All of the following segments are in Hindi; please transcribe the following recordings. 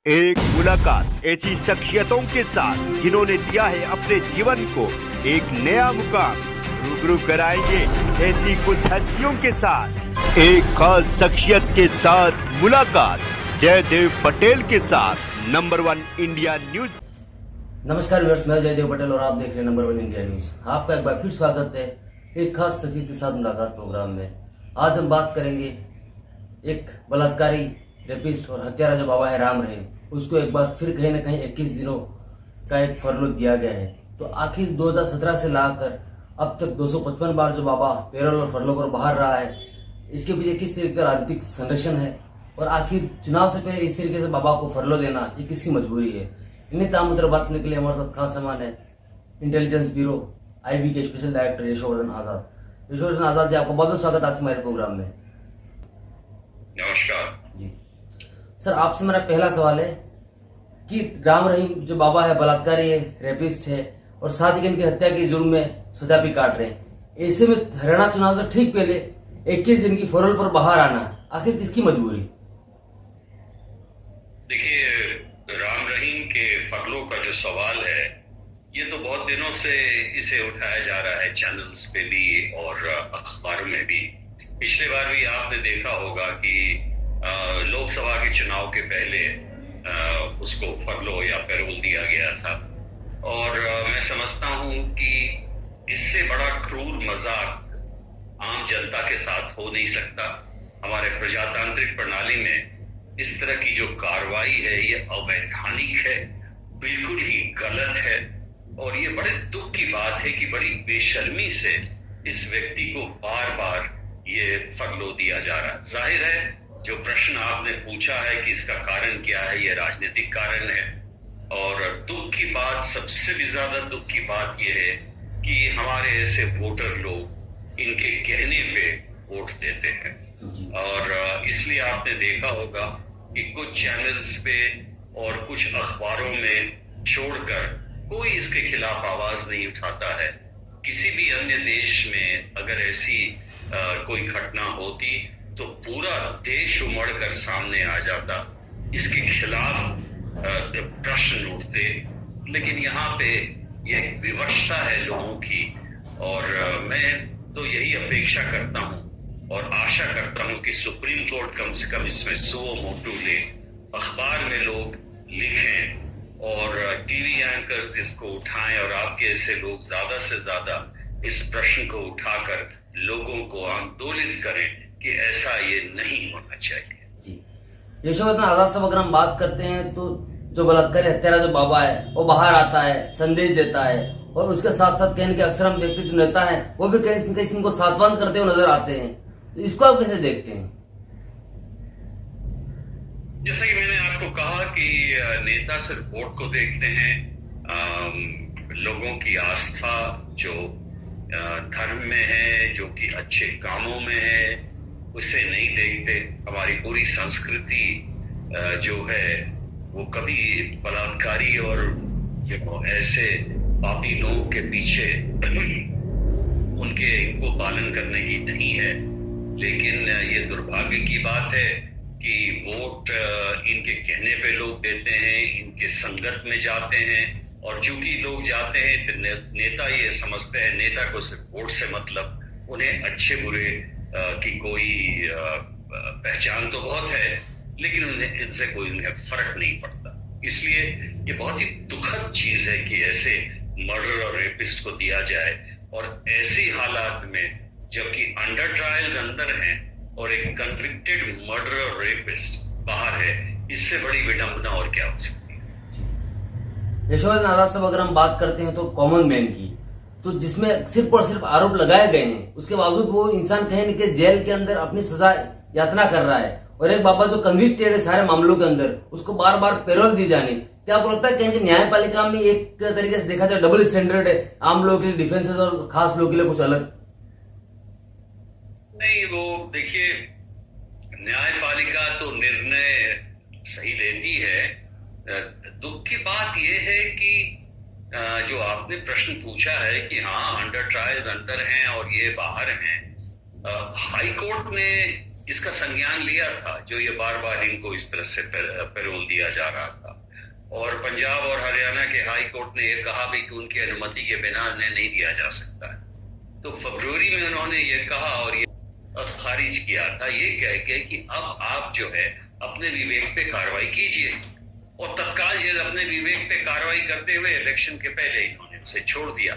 एक मुलाकात ऐसी शख्सियतों के साथ जिन्होंने दिया है अपने जीवन को एक नया मुकाम। रूबरू कराएंगे ऐसी कुछ हस्तियों के साथ एक खास शख्सियत के साथ मुलाकात जयदेव पटेल के साथ नंबर 1 इंडिया न्यूज। नमस्कार व्यूअर्स, मैं जयदेव पटेल और आप देख रहे हैं नंबर 1 इंडिया न्यूज। आपका एक बार फिर स्वागत है एक खास शख्सियत के साथ मुलाकात प्रोग्राम में। आज हम बात करेंगे एक बलात्कारी, रेपिस्ट और हत्यारा जो बाबा है राम रहीम, उसको एक बार फिर कहीं ना कहीं 21 दिनों का एक फरलो दिया गया है। तो आखिर 2017 से लाकर अब तक 255 बार जो बाबा पेरोल और फरलो पर बाहर रहा है, इसके पीछे किस तरीके का राजनीतिक संरक्षण है और आखिर चुनाव से पहले इस तरीके से बाबा को फरलो देना ये किसकी मजबूरी है। इन्हीं तमाम मुद्दों बात करने के लिए हमारे साथ खास सामान है इंटेलिजेंस ब्यूरो IB के स्पेशल डायरेक्टर यशोवर्धन आजाद। यशोवर्धन आजाद जी, आपका बहुत बहुत स्वागत आज हमारे प्रोग्राम में। नमस्कार जी सर, आपसे मेरा पहला सवाल है कि राम रहीम जो बाबा है बलात्कारी है, रेपिस्ट है और साथ ही इनकी हत्या के जुर्म में सजा भी काट रहे हैं। ऐसे में हरियाणा चुनाव से ठीक पहले 21 दिन की फरोल पर बाहर आना आखिर किसकी मजबूरी? देखिए, राम रहीम के फरलों का जो सवाल है ये तो बहुत दिनों से इसे उठाया जा रहा है, चैनल्स पे भी और अखबारों में भी। पिछले बार भी आपने देखा होगा कि लोकसभा के चुनाव के पहले उसको फरलो या पैरोल दिया गया था। और मैं समझता हूं कि इससे बड़ा क्रूर मजाक आम जनता के साथ हो नहीं सकता। हमारे प्रजातांत्रिक प्रणाली में इस तरह की जो कार्रवाई है ये अवैधानिक है, बिल्कुल ही गलत है। और ये बड़े दुख की बात है कि बड़ी बेशर्मी से इस व्यक्ति को बार बार ये फरलो दिया जा रहा है। जाहिर है जो प्रश्न आपने पूछा है कि इसका कारण क्या है, ये राजनीतिक कारण है। और दुख की बात, सबसे भी ज्यादा दुख की बात यह है कि हमारे ऐसे वोटर लोग इनके कहने पे वोट देते हैं। और इसलिए आपने देखा होगा कि कुछ चैनल्स पे और कुछ अखबारों में छोड़कर कोई इसके खिलाफ आवाज नहीं उठाता है। किसी भी अन्य देश में अगर ऐसी कोई घटना होती तो पूरा देश उमड़कर सामने आ जाता, इसके खिलाफ प्रश्न उठते। लेकिन यहाँ पे ये विवशता है लोगों की। और मैं तो यही अपेक्षा करता हूँ और आशा करता हूँ कि सुप्रीम कोर्ट कम से कम इसमें सो मोटू ले, अखबार में लोग लिखें और टीवी एंकर्स इसको उठाएं और आपके ऐसे लोग ज्यादा से ज्यादा इस प्रश्न को उठाकर लोगों को आंदोलित करें कि ऐसा ये नहीं होना चाहिए। जी यशोवर्धन आजाद साहब, अगर हम बात करते हैं तो जो बलात्कारी हत्यारा जो बाबा है वो बाहर आता है, संदेश देता है और उसके साथ साथ कहीं के अक्सर हम देखते जो नेता है वो भी कहीं कहीं इनको सात्वान करते हुए नजर आते हैं। तो इसको आप कैसे देखते हैं? जैसा कि मैंने आपको कहा कि नेता सिर्फ वोट को देखते हैं, लोगों की आस्था जो धर्म में है, जो कि अच्छे कामों में है, उसे नहीं देखते। हमारी पूरी संस्कृति जो है वो कभी बलात्कारी और ऐसे पापी लोगों के पीछे उनके इनको पालन करने की नहीं है। लेकिन ये दुर्भाग्य की बात है कि वोट इनके कहने पे लोग देते हैं, इनके संगत में जाते हैं। और चूंकि लोग जाते हैं तो नेता ये समझते हैं, नेता को सिर्फ वोट से मतलब, उन्हें अच्छे बुरे की कोई पहचान तो बहुत है लेकिन उन्हें इनसे कोई उन्हें फर्क नहीं पड़ता। इसलिए ये बहुत ही दुखद चीज है कि ऐसे मर्डर और रेपिस्ट को दिया जाए और ऐसी हालात में जबकि अंडर ट्रायल्स अंदर हैं और एक कन्विक्टेड मर्डर और रेपिस्ट बाहर है। इससे बड़ी विडंबना और क्या हो सकती है। यशोवर्धन आजाद साहब, अगर हम बात करते हैं तो कॉमन मैन की, तो जिसमें सिर्फ और सिर्फ आरोप लगाए गए हैं, उसके बावजूद वो इंसान कहीं न कहीं जेल के अंदर अपनी सजा यातना कर रहा है और एक बाबा जो कन्विक्टेड है सारे मामलों के अंदर, उसको बार बार पेरोल दी जानी, क्या आपको लगता है कहीं न्यायपालिका में एक तरीके से देखा जाए डबल स्टैंडर्ड है, आम लोगों के लिए डिफेंसेस और खास लोगों के लिए कुछ अलग? नहीं, वो देखिए, न्यायपालिका तो निर्णय सही लेती है। दुख की बात यह है कि जो आपने प्रश्न पूछा है कि हाँ अंडर ट्रायल्स अंदर हैं और ये बाहर हैं, हाई कोर्ट ने इसका संज्ञान लिया था, जो ये बार बार इनको इस तरह से पैरोल दिया जा रहा था। और पंजाब और हरियाणा के हाई कोर्ट ने यह कहा भी कि उनकी अनुमति के बिना इन्हें नहीं दिया जा सकता है। तो फरवरी में उन्होंने ये कहा और ये खारिज किया था, ये कह के कि अब आप जो है अपने विवेक पे कार्रवाई कीजिए। और तत्काल ये अपने विवेक पे कार्रवाई करते हुए इलेक्शन के पहले इन्होंने उसे छोड़ दिया।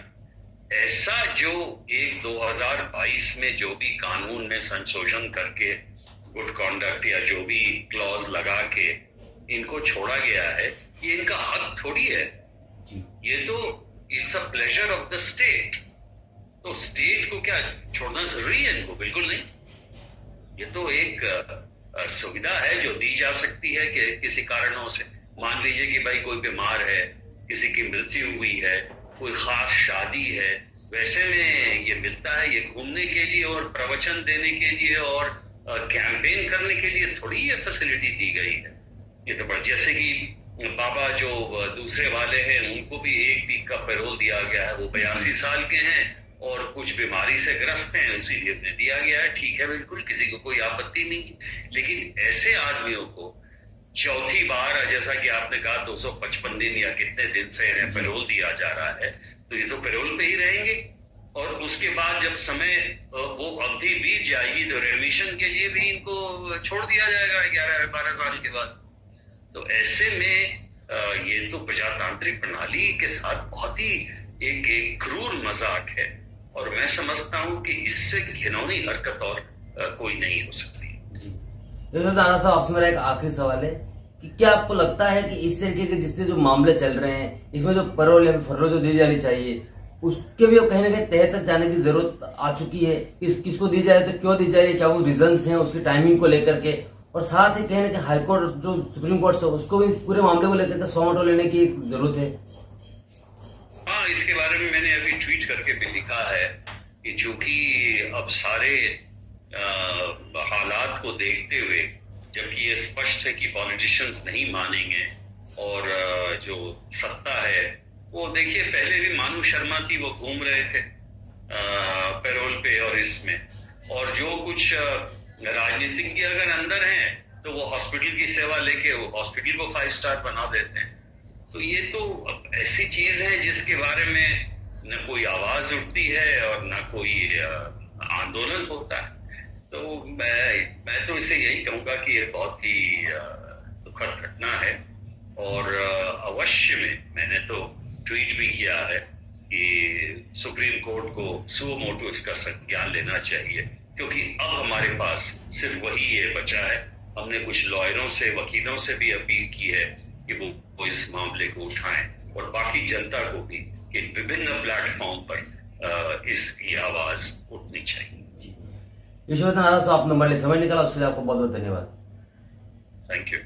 ऐसा जो एक 2022 में जो भी कानून में संशोधन करके गुड कॉन्डक्ट या जो भी क्लॉज लगा के इनको छोड़ा गया है, ये इनका हक थोड़ी है। ये तो it's a pleasure of the state. तो स्टेट को क्या छोड़ना जरूरी है? इनको बिल्कुल नहीं। ये तो एक सुविधा है जो दी जा सकती है कि किसी कारणों से, मान लीजिए कि भाई कोई बीमार है, किसी की मृत्यु हुई है, कोई खास शादी है, वैसे में ये मिलता है। ये घूमने के लिए और प्रवचन देने के लिए और कैंपेन करने के लिए थोड़ी ये फैसिलिटी दी गई है। ये तो जैसे कि बाबा जो दूसरे वाले हैं उनको भी 1 वीक का पैरोल दिया गया है। वो 82 साल के हैं और कुछ बीमारी से ग्रस्त हैं, इसीलिए उन्हें दिया गया है। ठीक है, बिल्कुल, किसी को कोई आपत्ति नहीं। लेकिन ऐसे आदमियों को चौथी बार, जैसा कि आपने कहा 255 दिन या कितने दिन से इन्हें पैरोल दिया जा रहा है, तो ये तो पैरोल पे ही रहेंगे। और उसके बाद जब समय वो अवधि बीत जाएगी तो रेमिशन के लिए भी इनको छोड़ दिया जाएगा 11-12 साल के बाद। तो ऐसे में ये तो प्रजातांत्रिक प्रणाली के साथ बहुत ही एक क्रूर मजाक है। और मैं समझता हूं कि इससे घिनौनी हरकत और कोई नहीं हो सकती। दाना साहब, आपसे मेरा एक आखिरी सवाल है कि क्या आपको लगता है कि इस तरीके के जितने जो मामले चल रहे हैं, इसमें जो पैरोल या फरलो जो दी जानी चाहिए, उसके भी कहीं ना कहीं तह तक जाने की जरूरत आ चुकी है? किसको दी जाए, तो क्यों दी जाए, क्या वो रीजंस हैं उसकी टाइमिंग को लेकर के? और साथ ही कहीं ना कहीं हाईकोर्ट जो सुप्रीम कोर्ट से, उसको भी पूरे मामले को लेकर के सौमटो लेने की जरूरत है। हाँ, इसके बारे में मैंने अभी ट्वीट करके भी लिखा है कि चूंकि अब सारे हालात को देखते हुए, जबकि ये स्पष्ट है कि पॉलिटिशियंस नहीं मानेंगे और जो सत्ता है वो, देखिए पहले भी मानू शर्मा थी, वो घूम रहे थे पैरोल पे और इसमें, और जो कुछ राजनीतिज्ञ अगर अंदर हैं तो वो हॉस्पिटल की सेवा लेके वो हॉस्पिटल को 5 स्टार बना देते हैं। तो ये तो ऐसी चीज है जिसके बारे में न कोई आवाज उठती है और न कोई आंदोलन होता है। तो मैं तो इसे यही कहूंगा कि ये बहुत ही दुखद घटना है। और अवश्य में मैंने तो ट्वीट भी किया है कि सुप्रीम कोर्ट को सुओ मोटो इसका संज्ञान लेना चाहिए, क्योंकि अब हमारे पास सिर्फ वही ये बचा है। हमने कुछ लॉयरों से, वकीलों से भी अपील की है कि वो इस मामले को उठाएं, और बाकी जनता को भी कि विभिन्न प्लेटफॉर्म पर इसकी आवाज उठनी चाहिए। यशोवर्धन आरा साहब, आपने हमारे लिए समय निकाला, उसके लिए आपको बहुत बहुत धन्यवाद। Thank you.